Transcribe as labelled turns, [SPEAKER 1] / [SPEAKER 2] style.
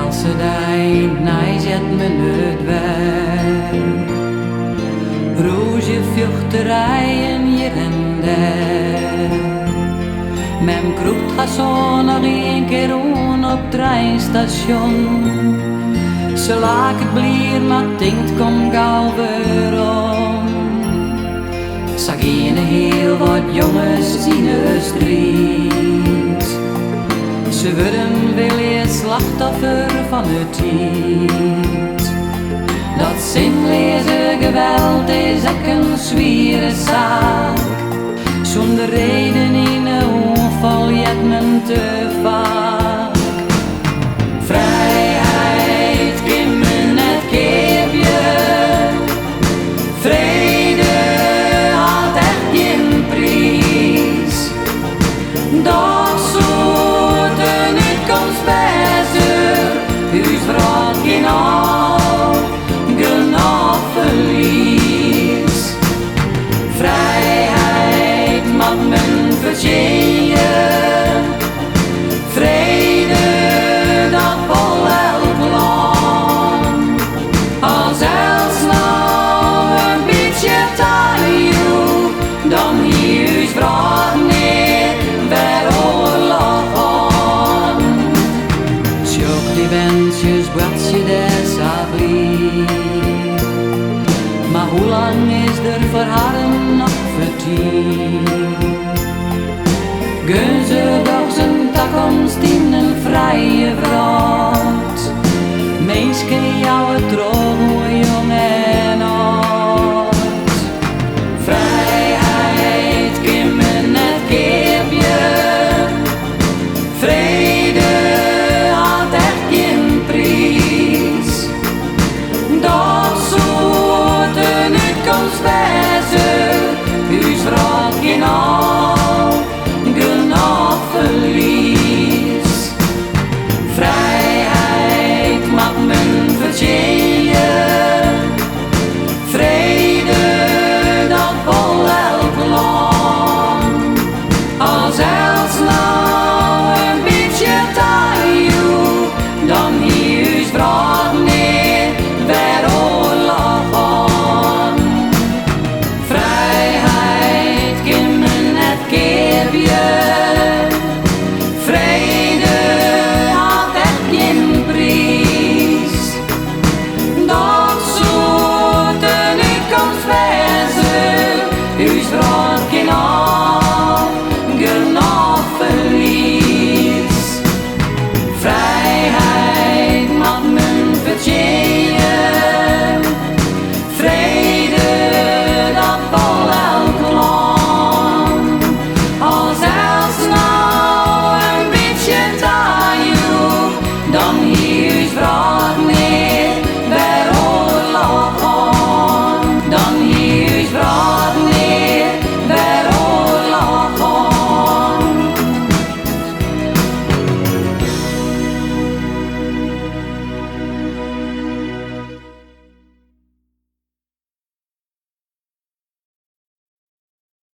[SPEAKER 1] ganse dag, nej zet me nooit weg. Roze vluchterijen hier en daar. Mijn kroet gaat zo nog een keer op het treinstation. Ze laat het blier, maar denkt kom gauw weer om. Zag een heel wat jongens in de street. Ze worden wel eens slachtoffer van het tijd. Dat zinloze geweld is ook een zware zaak. Zonder reden in een onval jet men te vaak. Vrijheid kan men net geven. Vrede had echt geen prijs. Dat soort niet kon spijzen. Huis verhaal geen al, genoeg verlies. Vrijheid mag men verdienen. Vrede dat vol elk land. Als els nou een beetje taal, dan hier is vraag niet waar oorlog aan. Sjoch die wensjes bracht je desablie. Maar hoe lang is er voor haar nog verdiend? Gun ze doch zijn toekomst in een vrije vracht. Mensen jou het droom